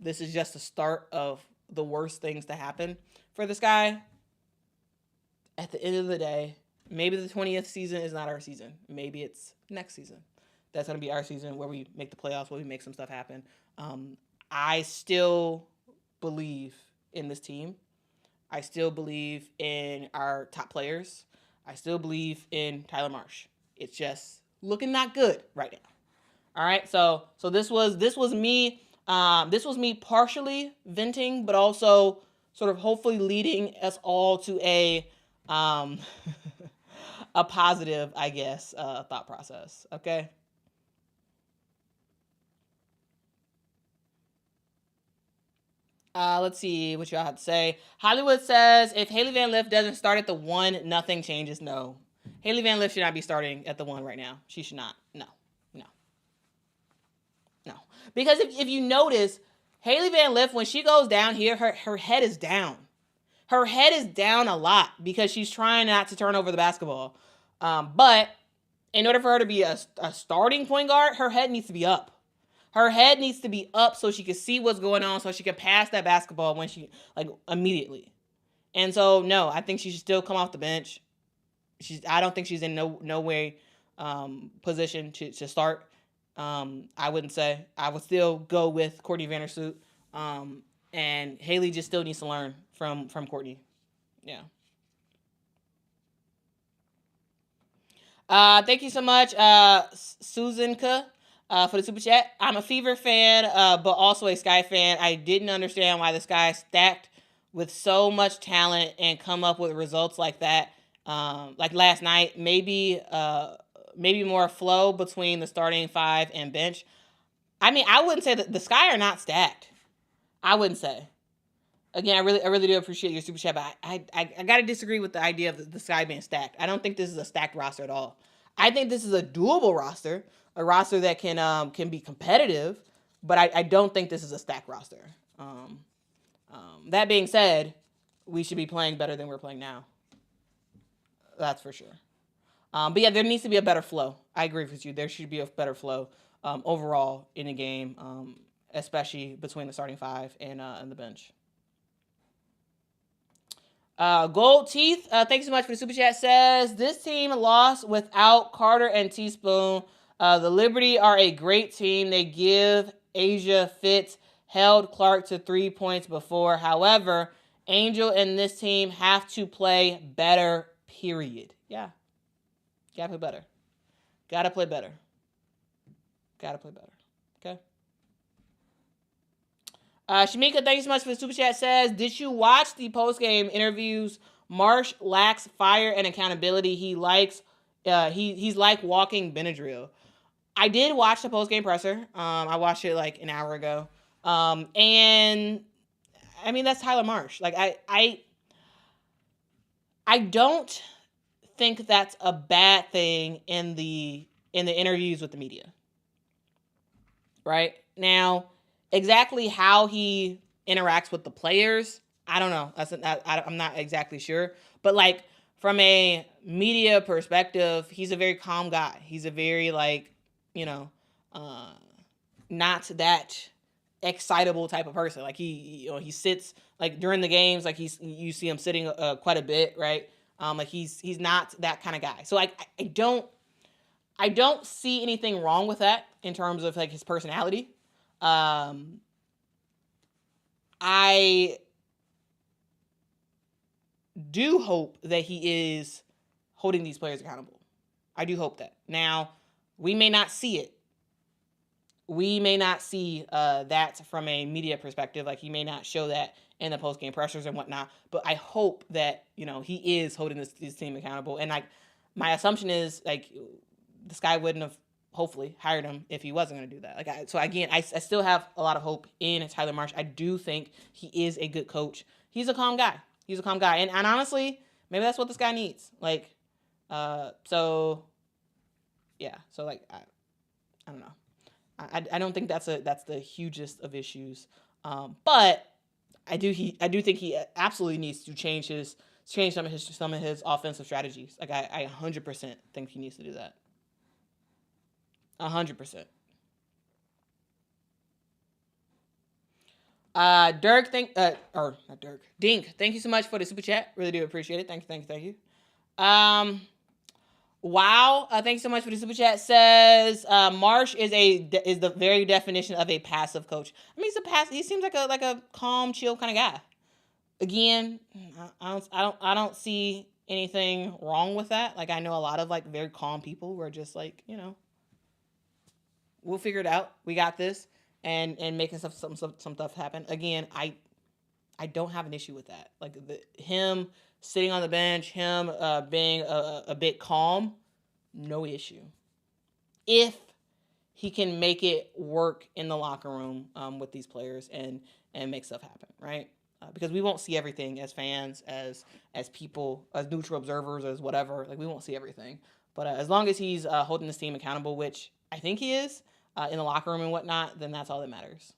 this is just the start of the worst things to happen for this guy, at the end of the day, maybe the 20th season is not our season. Maybe it's next season. That's going to be our season where we make the playoffs, where we make some stuff happen. I still believe in this team. I still believe in our top players. I still believe in Tyler Marsh. It's just looking not good right now. All right, so this was me. This was me partially venting, but also sort of hopefully leading us all to a positive, I guess, thought process. Okay. Let's see what y'all have to say. Hollywood says, if Haley Van Lith doesn't start at the 1, nothing changes. No. Haley Van Lith should not be starting at the 1 right now. She should not. No. Because if you notice, Haley Van Lith, when she goes down here, her head is down. Her head is down a lot because she's trying not to turn over the basketball. But in order for her to be a starting point guard, her head needs to be up. Her head needs to be up so she can see what's going on, so she can pass that basketball when she, immediately. And so, no, I think she should still come off the bench. I don't think she's in no way position to start. I wouldn't say. I would still go with Courtney Vandersloot. And Haley just still needs to learn from Courtney. Yeah. Thank you so much, Susan K, for the super chat. I'm a Fever fan, but also a Sky fan. I didn't understand why the Sky stacked with so much talent and come up with results like that. Like last night, maybe more flow between the starting five and bench. I mean, I wouldn't say that the Sky are not stacked. I wouldn't say. Again, I really do appreciate your super chat, but I gotta disagree with the idea of the Sky being stacked. I don't think this is a stacked roster at all. I think this is a doable roster, a roster that can be competitive, but I don't think this is a stacked roster. That being said, we should be playing better than we're playing now. That's for sure. But yeah, there needs to be a better flow. I agree with you. There should be a better flow overall in the game, especially between the starting five and the bench. Gold Teeth, thanks so much for the super chat, says, this team lost without Carter and Teaspoon. The Liberty are a great team. They give Asia fits, held Clark to 3 points before. However, Angel and this team have to play better, period. Yeah. Gotta play better. Gotta play better. Okay. Shamika, thank you so much for the super chat, says, did you watch the post-game interviews? Marsh lacks fire and accountability. He's like walking Benadryl. I did watch the post-game presser. I watched it like an hour ago. And I mean, that's Tyler Marsh. Like I don't think that's a bad thing in the interviews with the media. Right? Now, exactly how he interacts with the players, I don't know. I'm not exactly sure. But like from a media perspective, he's a very calm guy. He's a very not that excitable type of person. Like he sits like during the games, like you see him sitting quite a bit, right? Like he's not that kind of guy. So I don't see anything wrong with that in terms of like his personality. I do hope that he is holding these players accountable. I do hope that. Now, we may not see it. We may not see that from a media perspective. Like, he may not show that in the post-game pressures and whatnot. But I hope that, he is holding this team accountable. And, like, my assumption is, like, this guy wouldn't have hopefully hired him if he wasn't going to do that. So again, I still have a lot of hope in Tyler Marsh. I do think he is a good coach. He's a calm guy. And honestly, maybe that's what this guy needs. Like, so yeah. So like, I don't know. I don't think that's the hugest of issues. But I do think he absolutely needs to change some of his offensive strategies. Like I 100% think he needs to do that. 100%. Dink, thank you so much for the super chat. Really do appreciate it. Thank you. Wow, thank you so much for the super chat. Says Marsh is the very definition of a passive coach. I mean, he seems like a calm, chill kind of guy. Again, I don't see anything wrong with that. Like, I know a lot of like very calm people who are just like, we'll figure it out. We got this, and making some stuff happen. Again, I don't have an issue with that. Like him sitting on the bench, him being a bit calm, no issue. If he can make it work in the locker room with these players and make stuff happen, right? Because we won't see everything as fans, as people, as neutral observers, as whatever. Like, we won't see everything. But as long as he's holding this team accountable, which I think he is, in the locker room and whatnot, then that's all that matters.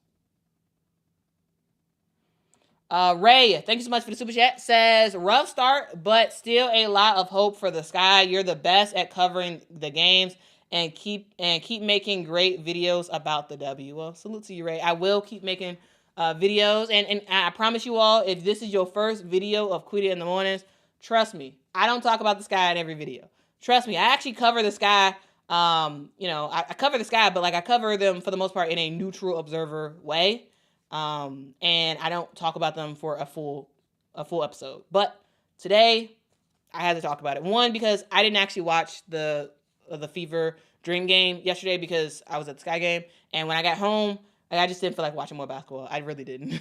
Ray, thank you so much for the super chat. Says, rough start, but still a lot of hope for the Sky. You're the best at covering the games and keep making great videos about the W. Well, salute to you, Ray. I will keep making videos, and I promise you all, if this is your first video of Quita in the Mornings, trust me, I don't talk about the Sky in every video. Trust me, I actually cover the Sky I cover the Sky, but like I cover them for the most part in a neutral observer way. And I don't talk about them for a full episode. But today I had to talk about it. One, because I didn't actually watch the Fever Dream game yesterday because I was at the Sky game, and when I got home, I just didn't feel like watching more basketball. I really didn't.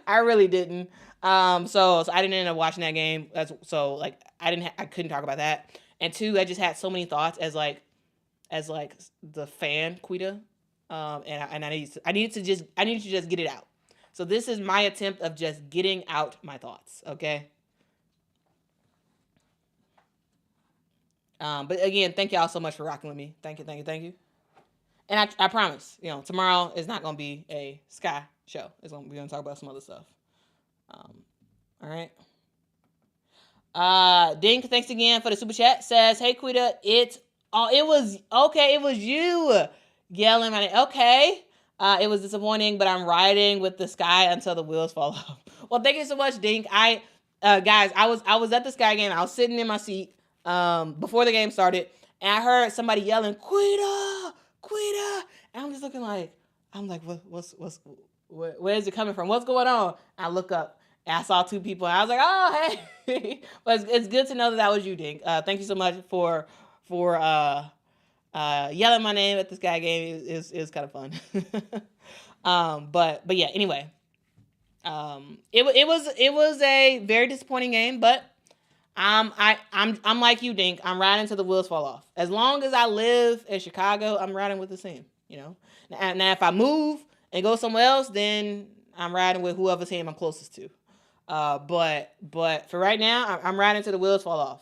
I really didn't. So I didn't end up watching that game. I couldn't talk about that. And two, I just had so many thoughts as the fan Quita, and I needed to just get it out. So this is my attempt of just getting out my thoughts. Okay. But again, thank y'all so much for rocking with me. Thank you. And I promise, tomorrow is not gonna be a Sky show. We're gonna talk about some other stuff. All right. Dink, thanks again for the super chat. Says, hey Quita, it was you yelling my name. Okay. It was disappointing, but I'm riding with the Sky until the wheels fall off. Well, thank you so much, Dink. Guys, I was at the Sky game. I was sitting in my seat before the game started, and I heard somebody yelling, Quita, and I'm just looking like, where is it coming from? What's going on? I look up, and I saw two people, and I was like, oh, hey. But it's good to know that was you, Dink. Thank you so much for yelling my name at the Sky game. It was kind of fun. But yeah, anyway, it was a very disappointing game, but I'm like you, Dink. I'm riding till the wheels fall off. As long as I live in Chicago, I'm riding with the team. Now if I move and go somewhere else, then I'm riding with whoever team I'm closest to. But for right now, I'm riding till the wheels fall off.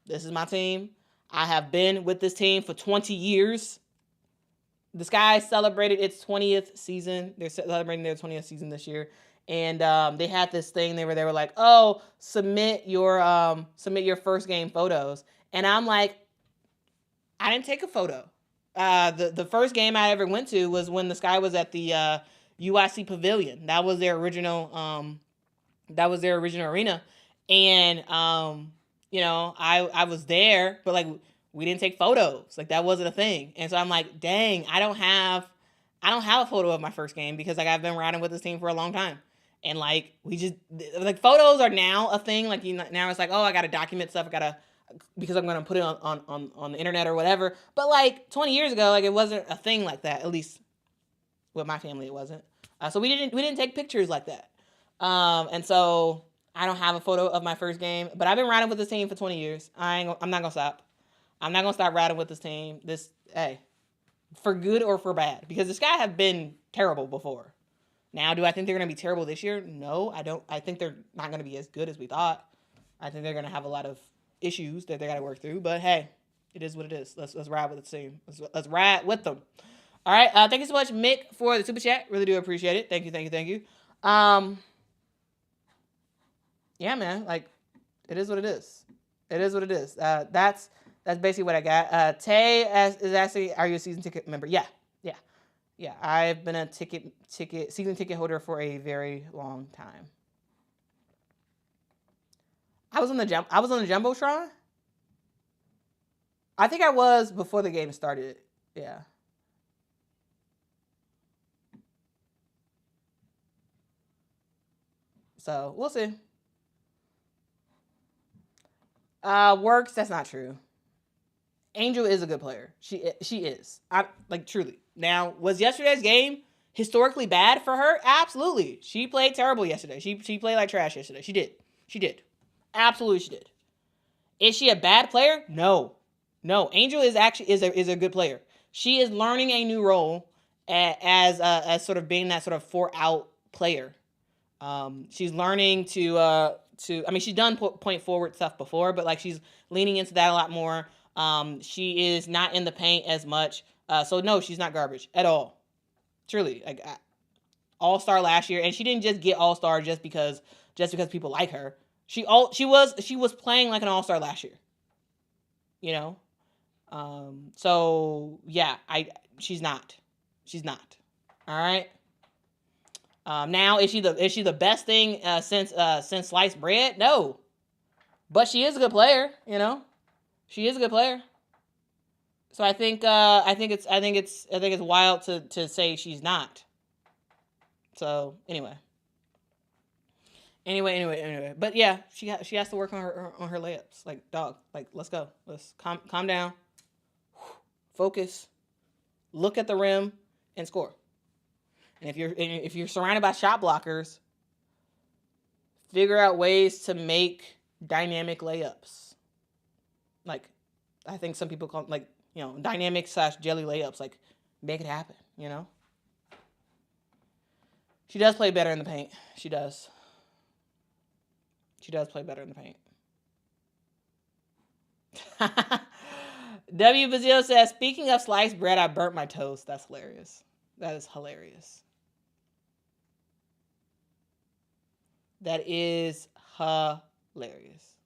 This is my team. I have been with this team for 20 years. The Sky celebrated its 20th season. They're celebrating their 20th season this year. And they had this thing. They were like, oh, submit your first game photos. And I'm like, I didn't take a photo. The first game I ever went to was when the Sky was at the UIC Pavilion. That was their original arena. And I was there, but like we didn't take photos. Like that wasn't a thing. And so I'm like, dang, I don't have a photo of my first game because like I've been riding with this team for a long time. And like we just like photos are now a thing. Like now it's like, oh, I gotta document stuff. Because I'm gonna put it on the internet or whatever. But like 20 years ago, like it wasn't a thing like that. At least with my family, it wasn't. So we didn't take pictures like that. And so I don't have a photo of my first game. But I've been riding with this team for 20 years. I'm not gonna stop. I'm not gonna stop riding with this team. For good or for bad, because the Sky have been terrible before. Now, do I think they're going to be terrible this year? No, I don't. I think they're not going to be as good as we thought. I think they're going to have a lot of issues that they got to work through. But hey, it is what it is. Let's ride with the team. Let's ride with them. All right. Thank you so much, Mick, for the super chat. Really do appreciate it. Thank you. Yeah, man. Like, it is what it is. That's basically what I got. Tay is asking, are you a season ticket member? Yeah. I've been a season ticket holder for a very long time. I was on the Jumbotron. I think I was before the game started. Yeah. So we'll see. Works. That's not true. Angel is a good player. She is. Truly. Now, was yesterday's game historically bad for her? Absolutely. She played terrible yesterday. She played like trash yesterday. She did. Absolutely, she did. Is she a bad player? No. Angel is a good player. She is learning a new role as sort of being that sort of 4-out player. She's learning to. She's done point forward stuff before, but like she's leaning into that a lot more. She is not in the paint as much. So no, she's not garbage at all. Truly, like all-star last year, and she didn't just get all-star just because people like her. She was playing like an all-star last year. So yeah, she's not. All right. Now is she the best thing since sliced bread? No. But she is a good player, She is a good player. So I think it's wild to say she's not. So anyway. But yeah, she has to work on her layups. Like, dog, like, let's go. Let's calm down. Focus. Look at the rim and score. And if you're surrounded by shot blockers, figure out ways to make dynamic layups. Like, I think some people call them, like, dynamic / jelly layups. Like, make it happen, She does play better in the paint. She does. She does play better in the paint. W. Bazil says, speaking of sliced bread, I burnt my toast. That's hilarious. That is hilarious. That is hilarious.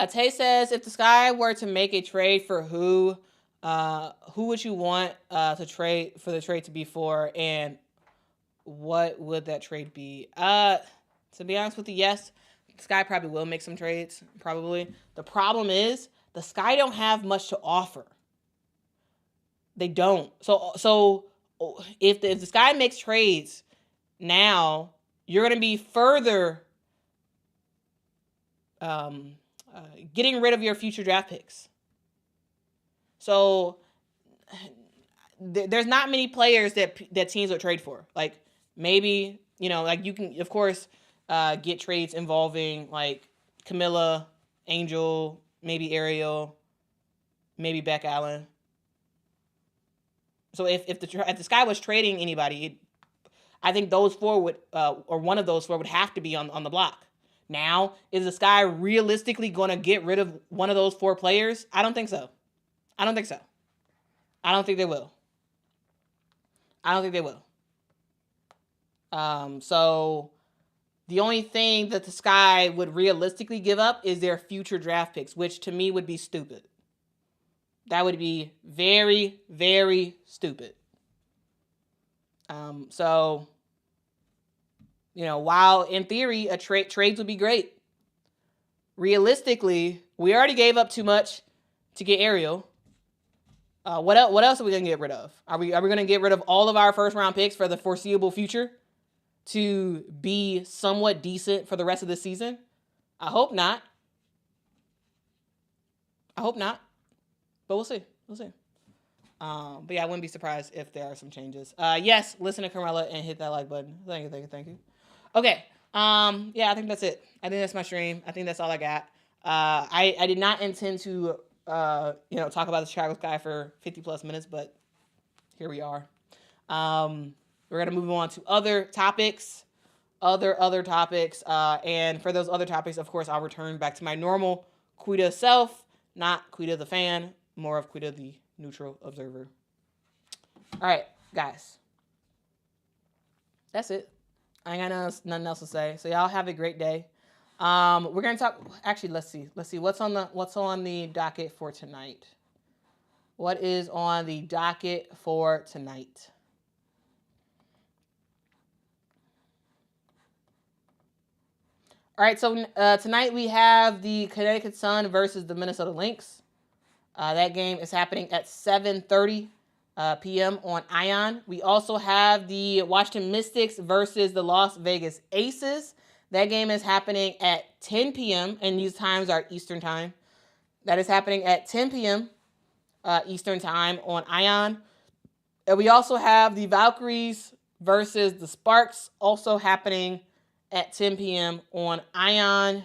Tay says, if the Sky were to make a trade for who would you want to trade for the trade to be for, and what would that trade be? To be honest with you, yes, the Sky probably will make some trades. Probably. The problem is the Sky don't have much to offer. They don't. So if the Sky makes trades now, you're going to be further getting rid of your future draft picks. So there's not many players that teams would trade for. Like, maybe, like, you can, of course, get trades involving, like, Camilla, Angel, maybe Ariel, maybe Beck Allen. So if the Sky was trading anybody, I think those four would, or one of those four would have to be on the block. Now, is the Sky realistically going to get rid of one of those four players? I don't think so. I don't think they will. So the only thing that the Sky would realistically give up is their future draft picks, which to me would be stupid. That would be very, very stupid. So, while in theory trades would be great, realistically, we already gave up too much to get Ariel. What else are we gonna get rid of? Are we gonna get rid of all of our first round picks for the foreseeable future to be somewhat decent for the rest of the season? I hope not. But we'll see. But yeah, I wouldn't be surprised if there are some changes. Yes, listen to Carmella and hit that like button. Thank you. Okay. Yeah, I think that's it. I think that's my stream. I think that's all I got. I did not intend to talk about the Chicago Sky for 50 plus minutes, but here we are. We're gonna move on to other topics. And for those other topics, of course, I'll return back to my normal Quita self, not Quita the fan, more of Quita the neutral observer. All right, guys. That's it. I ain't got nothing else to say. So y'all have a great day. We're gonna talk. Actually, let's see what's on the docket for tonight. What is on the docket for tonight? All right, so tonight we have the Connecticut Sun versus the Minnesota Lynx. That game is happening at 7:30 p.m. on Ion. We also have the Washington Mystics versus the Las Vegas Aces. That game is happening at 10 p.m., and these times are Eastern time. That is happening at 10 p.m. Eastern time on Ion. And we also have the Valkyries versus the Sparks, also happening at 10 p.m. on Ion.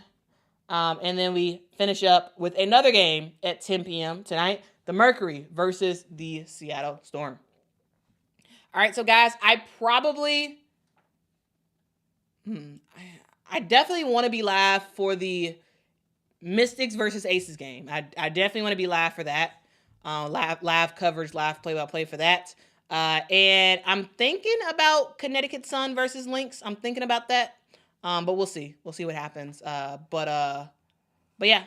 And then we finish up with another game at 10 p.m. tonight, the Mercury versus the Seattle Storm. All right, so guys, I definitely want to be live for the Mystics versus Aces game. I definitely want to be live for that. Live coverage, live play-by-play for that. And I'm thinking about Connecticut Sun versus Lynx. I'm thinking about that. But we'll see. We'll see what happens. But yeah.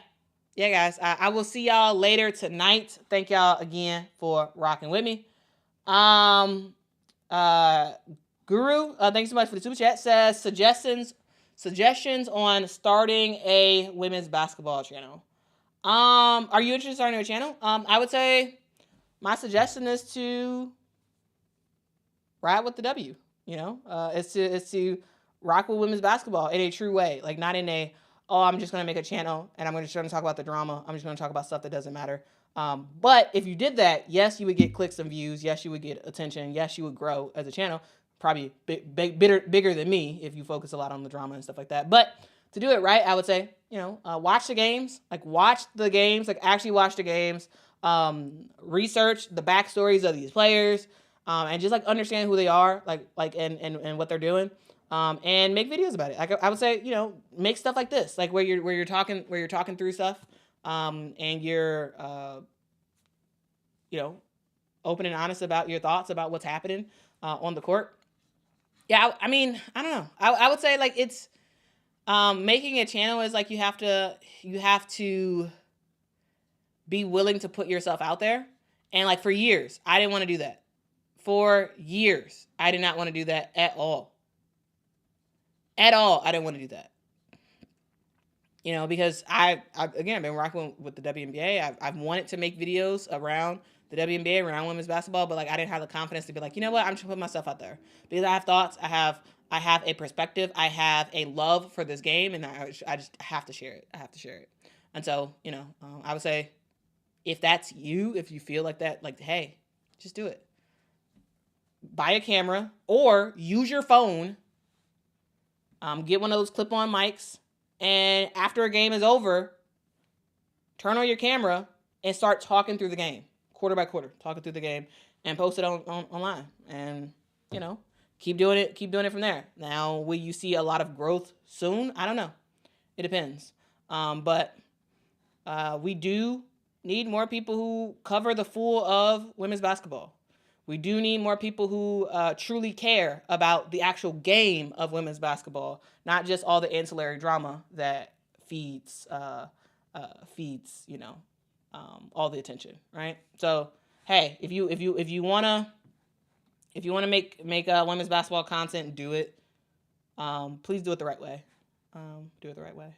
Yeah, guys. I will see y'all later tonight. Thank y'all again for rocking with me. Guru, thanks so much for the super chat. Says suggestions suggestions on starting a women's basketball channel. Are you interested in starting a channel? I would say my suggestion is to ride with the W. It's to rock with women's basketball in a true way, like not in a, oh, I'm just gonna make a channel and I'm just gonna talk about the drama. I'm just gonna talk about stuff that doesn't matter. But if you did that, yes, you would get clicks and views. Yes, you would get attention. Yes, you would grow as a channel. Probably bigger than me if you focus a lot on the drama and stuff like that. But to do it right, I would say, watch the games. Like actually watch the games. Research the backstories of these players, and just like understand who they are, and what they're doing. And make videos about it. Like I would say, make stuff like this, like where you're talking through stuff, and you're, open and honest about your thoughts about what's happening on the court. Yeah, I mean, I don't know. I would say like it's making a channel is like you have to be willing to put yourself out there. And like for years, I didn't want to do that. For years, I did not want to do that at all. At all, I didn't want to do that. Because I've been rocking with the WNBA. I've wanted to make videos around the WNBA, around women's basketball, but like I didn't have the confidence to be like, you know what, I'm just gonna put myself out there because I have thoughts, I have a perspective, I have a love for this game, and I just have to share it. And so, I would say, if that's you, if you feel like that, like, hey, just do it. Buy a camera or use your phone. Get one of those clip-on mics, and after a game is over, turn on your camera and start talking through the game, quarter by quarter, talking through the game, and post it online. And keep doing it from there. Now, will you see a lot of growth soon? I don't know. It depends. But we do need more people who cover the full of women's basketball. We do need more people who truly care about the actual game of women's basketball, not just all the ancillary drama that feeds all the attention, right? So, hey, if you wanna make women's basketball content, do it. Please do it the right way.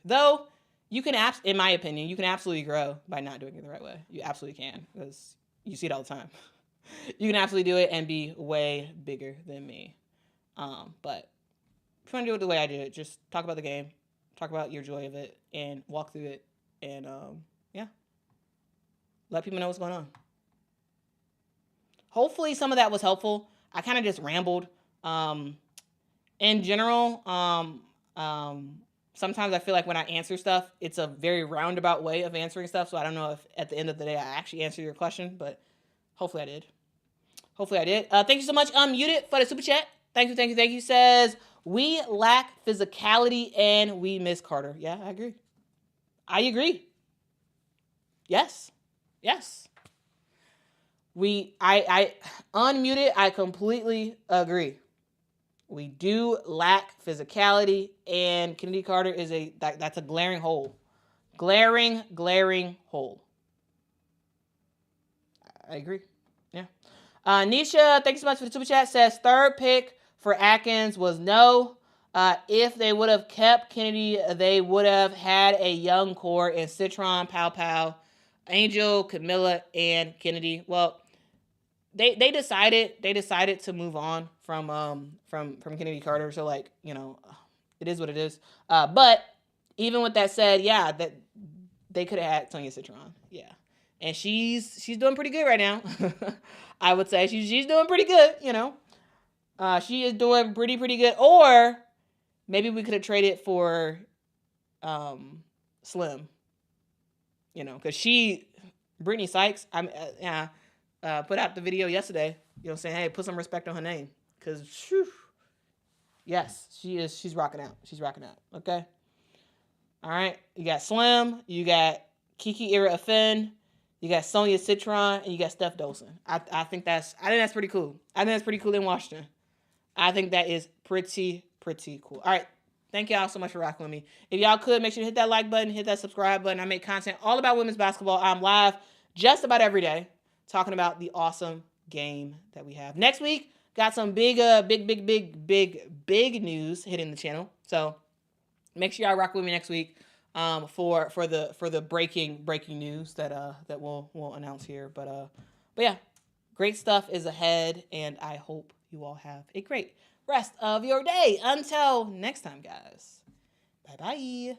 Though you can, in my opinion, you can absolutely grow by not doing it the right way. You absolutely can, because you see it all the time. You can absolutely do it and be way bigger than me. But if you want to do it the way I did it, just talk about the game, talk about your joy of it, and walk through it, and let people know what's going on. Hopefully some of that was helpful. I kind of just rambled. In general, sometimes I feel like when I answer stuff, it's a very roundabout way of answering stuff, so I don't know if at the end of the day I actually answered your question, but hopefully I did. Thank you so much, Unmuted, for the super chat. Thank you. Says, we lack physicality and we miss Carter. Yeah, I agree. Yes. I Unmuted, I completely agree. We do lack physicality, and Kennedy Carter is that's a glaring hole. Glaring hole. I agree. Yeah. Nisha, thank you so much for the super chat. Says, third pick for Atkins was no. If they would have kept Kennedy, they would have had a young core in Citron, Pow, Angel, Camilla, and Kennedy. Well, they decided to move on from Kennedy Carter. So like, it is what it is. But even with that said, yeah, that they could have had Sonia Citron. Yeah. And she's doing pretty good right now. I would say she's doing pretty good, she is doing pretty good. Or maybe we could have traded for Slim. Because Brittany Sykes, put out the video yesterday, saying, hey, put some respect on her name. Because, yes, she's rocking out. Okay? All right? You got Slim, you got Kiki Ira Afen, you got Sonia Citron, and you got Steph Dolson. I think that's pretty cool. I think that's pretty cool in Washington. I think that is pretty cool. All right. Thank y'all so much for rocking with me. If y'all could, make sure to hit that like button, hit that subscribe button. I make content all about women's basketball. I'm live just about every day talking about the awesome game that we have. Next week, got some big news hitting the channel. So make sure y'all rock with me next week for the breaking news that we'll announce here. But yeah, great stuff is ahead, and I hope you all have a great rest of your day. Until next time, guys. Bye bye.